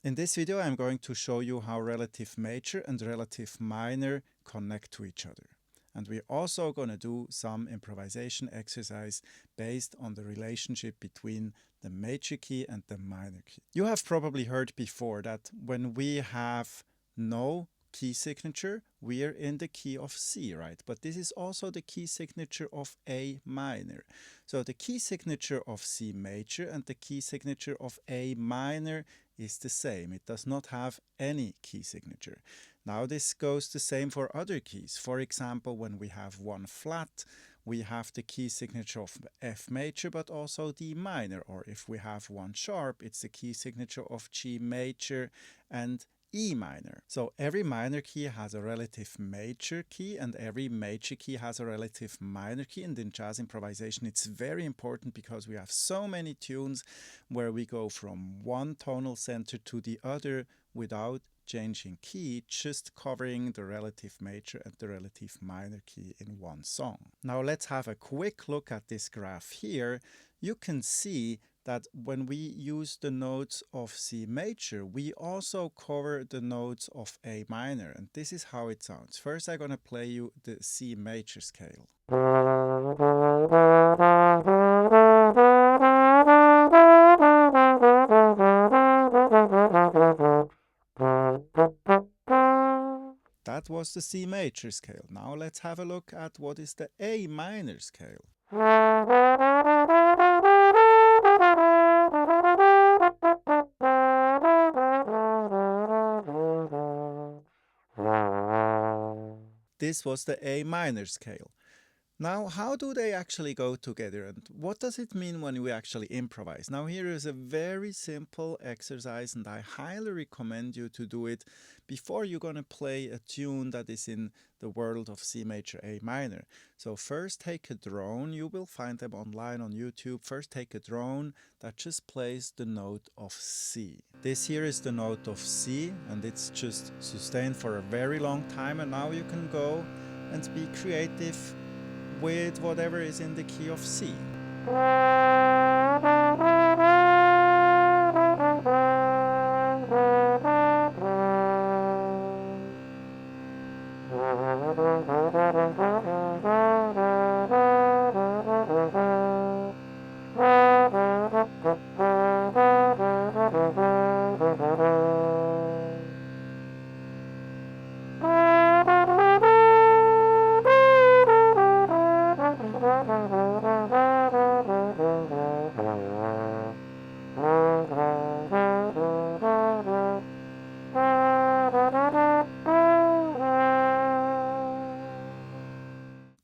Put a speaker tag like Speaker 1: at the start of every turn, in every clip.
Speaker 1: In this video I'm going to show you how relative major and relative minor connect to each other. And we're also going to do some improvisation exercise based on the relationship between the major key and the minor key. You have probably heard before that when we have no key signature, we are in the key of C, right? But this is also the key signature of A minor. So the key signature of C major and the key signature of A minor is the same. It does not have any key signature. Now this goes the same for other keys. For example, when we have one flat, we have the key signature of F major but also D minor. Or if we have one sharp, it's the key signature of G major and E minor. So every minor key has a relative major key and every major key has a relative minor key. And in jazz improvisation it's very important because we have so many tunes where we go from one tonal center to the other without changing key, just covering the relative major and the relative minor key in one song. Now let's have a quick look at this graph here. You can see that when we use the notes of C major, we also cover the notes of A minor, and this is how it sounds. First I'm going to play you the C major scale. That was the C major scale. Now let's have a look at what is the A minor scale. This was the A minor scale. Now, how do they actually go together and what does it mean when we actually improvise? Now, here is a very simple exercise and I highly recommend you to do it before you're going to play a tune that is in the world of C major A minor. So first take a drone, you will find them online on YouTube. First take a drone that just plays the note of C. This here is the note of C and it's just sustained for a very long time, and now you can go and be creative with whatever is in the key of C.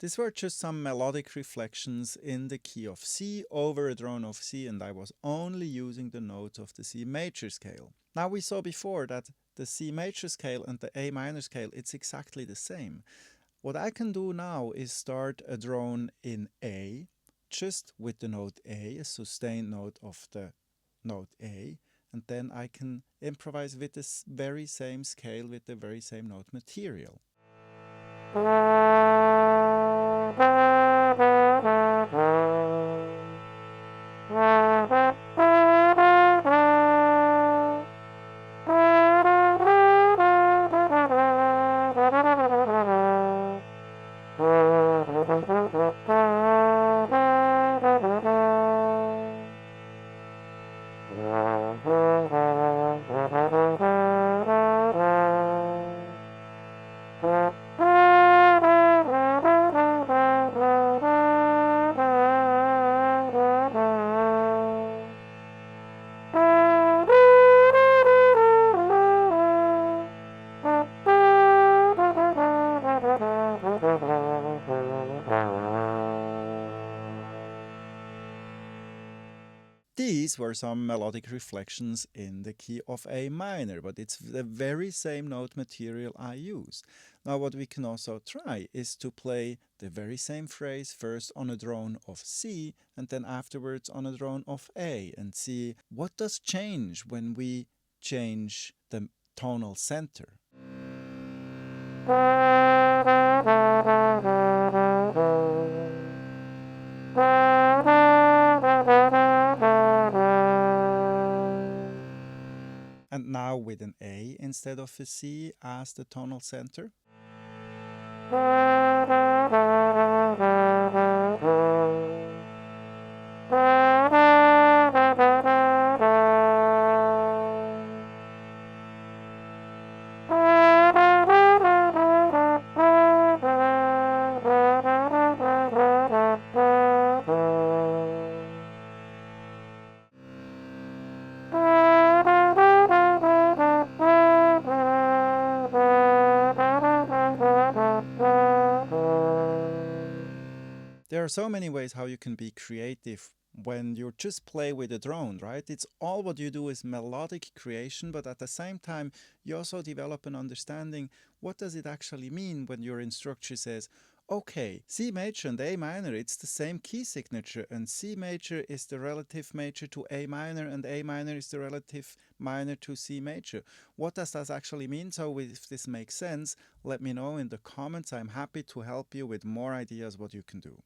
Speaker 1: These were just some melodic reflections in the key of C over a drone of C, and I was only using the notes of the C major scale. Now we saw before that the C major scale and the A minor scale, it's exactly the same. What I can do now is start a drone in A, just with the note A, a sustained note of the note A, and then I can improvise with this very same scale, with the very same note material. These were some melodic reflections in the key of A minor, but it's the very same note material I used. Now what we can also try is to play the very same phrase first on a drone of C and then afterwards on a drone of A, and see what does change when we change the tonal center. And now with an A instead of a C as the tonal center. There are so many ways how you can be creative when you just play with a drone, right? It's all what you do is melodic creation, but at the same time, you also develop an understanding what does it actually mean when your instructor says, okay, C major and A minor, it's the same key signature, and C major is the relative major to A minor, and A minor is the relative minor to C major. What does that actually mean? So if this makes sense, let me know in the comments. I'm happy to help you with more ideas what you can do.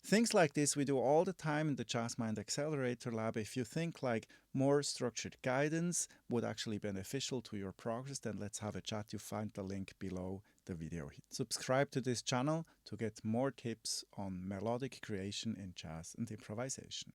Speaker 1: Things like this we do all the time in the Jazz Mind Accelerator Lab. If you think like more structured guidance would actually be beneficial to your progress, then let's have a chat. You find the link below the video. Subscribe to this channel to get more tips on melodic creation in jazz and improvisation.